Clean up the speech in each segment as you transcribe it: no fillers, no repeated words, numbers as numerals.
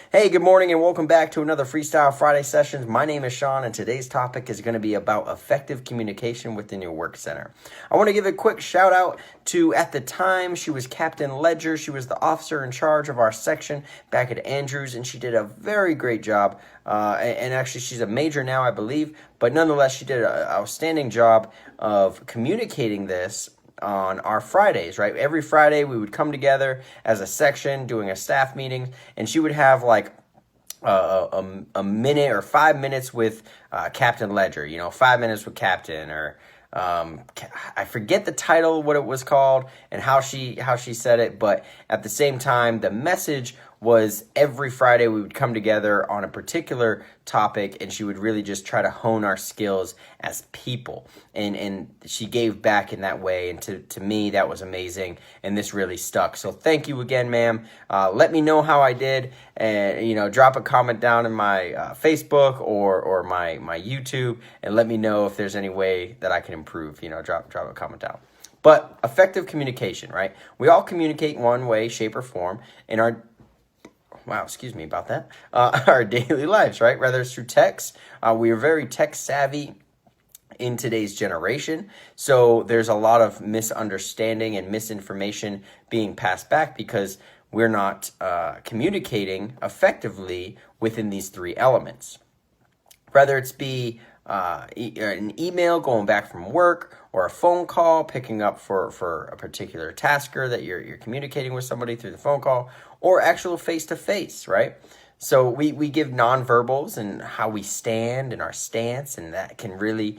Hey, good morning and welcome back to another Freestyle Friday sessions. My name is Sean and today's topic is going to be about effective communication within your work center. I want to give a quick shout out to, at the time, she was Captain Ledger. She was the officer in charge of our section back at Andrews, and she did a very great job. And actually, she's a major now, I believe, but nonetheless, she did an outstanding job of communicating this on our Fridays, right? Every Friday we would come together as a section doing a staff meeting, and she would have like a minute or 5 minutes with Captain Ledger, 5 minutes with Captain, or I forget the title, what it was called, and how she said it, but at the same time, the message was every Friday we would come together on a particular topic, and she would really just try to hone our skills as people. And she gave back in that way, and to me, that was amazing, and this really stuck. So thank you again, ma'am. Let me know how I did, and drop a comment down in my Facebook or my YouTube, and let me know if there's any way that I can improve. Drop a comment down. But effective communication, right? We all communicate in one way, shape, or form in our excuse me about that. Our daily lives, right? Whether it's through text, we are very tech savvy in today's generation. So there's a lot of misunderstanding and misinformation being passed back because we're not communicating effectively within these three elements. Whether it's be an email going back from work, or a phone call picking up for a particular tasker that you're communicating with somebody through the phone call, or actual face-to-face, right? So we give nonverbals and how we stand and our stance, and that can really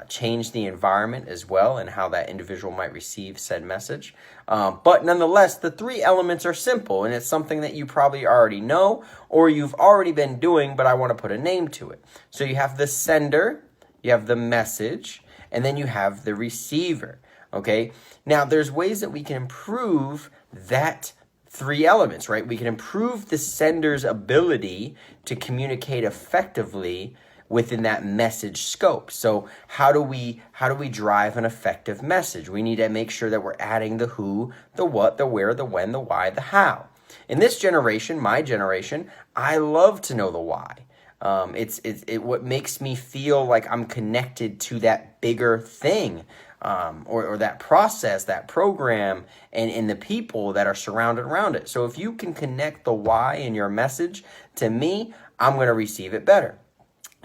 change the environment as well and how that individual might receive said message. But nonetheless, the three elements are simple, and it's something that you probably already know or you've already been doing, but I want to put a name to it. So you have the sender, you have the message, and then you have the receiver, okay? Now, there's ways that we can improve that three elements, right? We can improve the sender's ability to communicate effectively within that message scope. So how do we drive an effective message? We need to make sure that we're adding the who, the what, the where, the when, the why, the how. In this generation, my generation, I love to know the why. It's what makes me feel like I'm connected to that bigger thing, or that process, that program, and the people that are surrounded around it. So if you can connect the why in your message to me, I'm going to receive it better.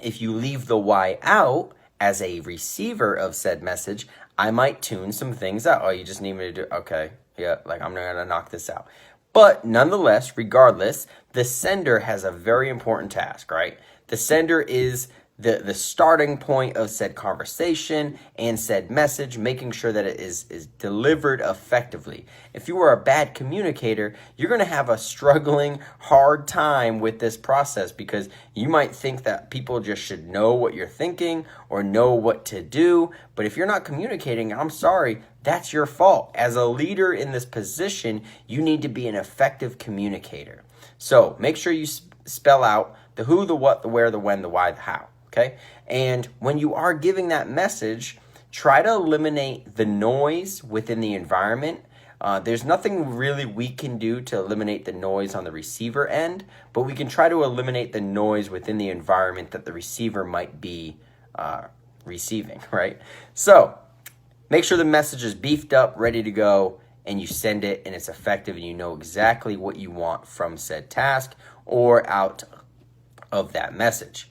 If you leave the why out as a receiver of said message, I might tune some things out. Oh, you just need me to do, okay, yeah, like I'm going to knock this out. But nonetheless, regardless, the sender has a very important task, right? The sender is the starting point of said conversation and said message, making sure that it is delivered effectively. If you are a bad communicator, you're going to have a struggling, hard time with this process because you might think that people just should know what you're thinking or know what to do. But if you're not communicating, I'm sorry, that's your fault. As a leader in this position, you need to be an effective communicator. So make sure you spell out the who, the what, the where, the when, the why, the how. Okay, and when you are giving that message, try to eliminate the noise within the environment. There's nothing really we can do to eliminate the noise on the receiver end, but we can try to eliminate the noise within the environment that the receiver might be receiving, right? So make sure the message is beefed up, ready to go, and you send it, and it's effective, and you know exactly what you want from said task or out of that message.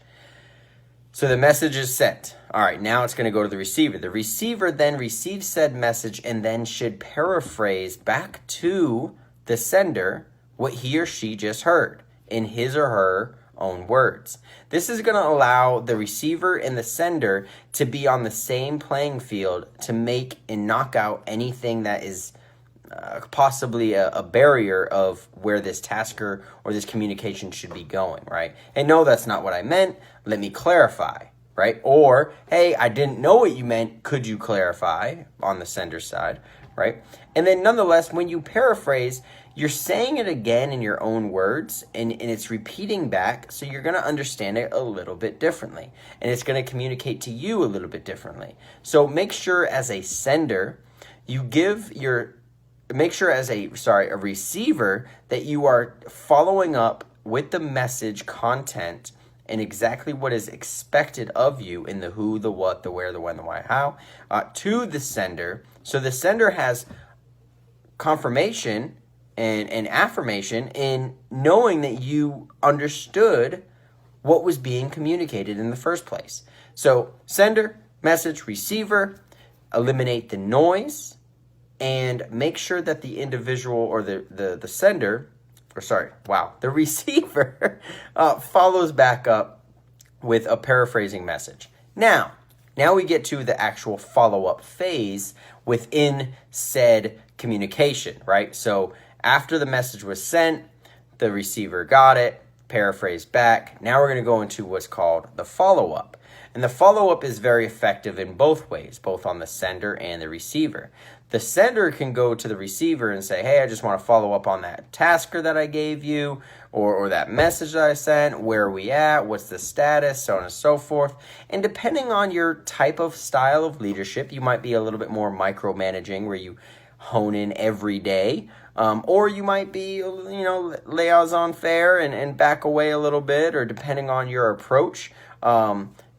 So the message is sent. All right, now it's going to go to the receiver. The receiver then receives said message and then should paraphrase back to the sender what he or she just heard in his or her own words. This is going to allow the receiver and the sender to be on the same playing field to make and knock out anything that is possibly a barrier of where this tasker or this communication should be going, right? And no, that's not what I meant. Let me clarify, right? Or, hey, I didn't know what you meant. Could you clarify on the sender side, right? And then nonetheless, when you paraphrase, you're saying it again in your own words, and it's repeating back, so you're going to understand it a little bit differently, and it's going to communicate to you a little bit differently. So make sure as a sender, you give your make sure as a receiver that you are following up with the message content and exactly what is expected of you in the who, the what, the where, the when, the why, how, to the sender. So the sender has confirmation and affirmation in knowing that you understood what was being communicated in the first place. So sender, message, receiver, eliminate the noise, and make sure that the individual or the sender, the receiver follows back up with a paraphrasing message. Now we get to the actual follow-up phase within said communication, right? So after the message was sent, the receiver got it, paraphrased back. Now we're going to go into what's called the follow-up. And the follow-up is very effective in both ways, both on the sender and the receiver. The sender can go to the receiver and say, hey, I just want to follow up on that tasker that I gave you, or that message that I sent, where are we at, what's the status, so on and so forth. And depending on your type of style of leadership, you might be a little bit more micromanaging, where you hone in every day, or you might be, liaison fair and back away a little bit, or depending on your approach.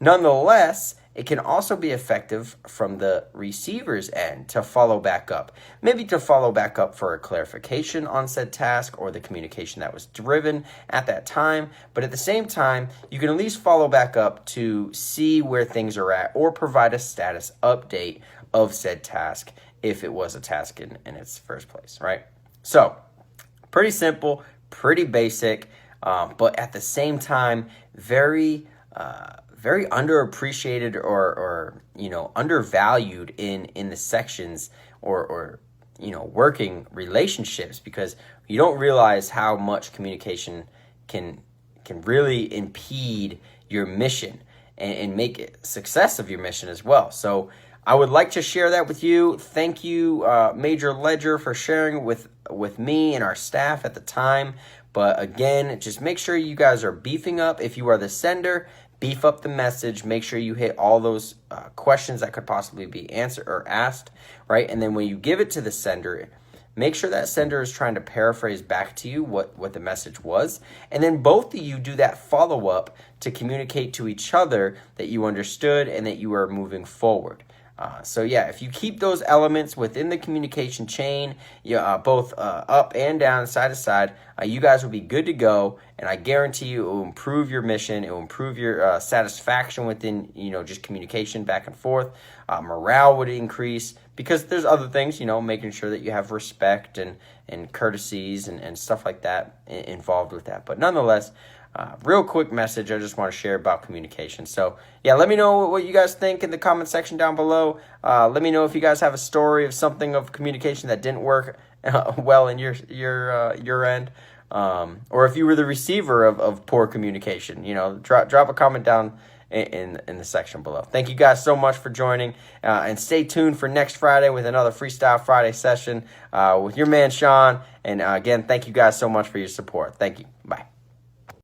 Nonetheless, it can also be effective from the receiver's end to follow back up. Maybe to follow back up for a clarification on said task or the communication that was driven at that time. But at the same time, you can at least follow back up to see where things are at or provide a status update of said task if it was a task in its first place, right? So, pretty simple, pretty basic, but at the same time, very underappreciated or undervalued in the sections or working relationships, because you don't realize how much communication can really impede your mission and make it success of your mission as well. So I would like to share that with you. Thank you, Major Ledger, for sharing with me and our staff at the time. But again, just make sure you guys are beefing up. If you are the sender, beef up the message. Make sure you hit all those questions that could possibly be answered or asked, right? And then when you give it to the sender, make sure that sender is trying to paraphrase back to you what the message was. And then both of you do that follow-up to communicate to each other that you understood and that you are moving forward. If you keep those elements within the communication chain, both up and down, side to side, you guys will be good to go. And I guarantee you it will improve your mission. It will improve your satisfaction within, just communication back and forth. Morale would increase because there's other things, making sure that you have respect and courtesies and stuff like that involved with that. But nonetheless, real quick message I just want to share about communication. So, let me know what you guys think in the comment section down below. Let me know if you guys have a story of something of communication that didn't work well in your end, or if you were the receiver of poor communication. Drop a comment down in the section below. Thank you guys so much for joining, and stay tuned for next Friday with another Freestyle Friday session with your man Sean. And again, thank you guys so much for your support. Thank you. Bye.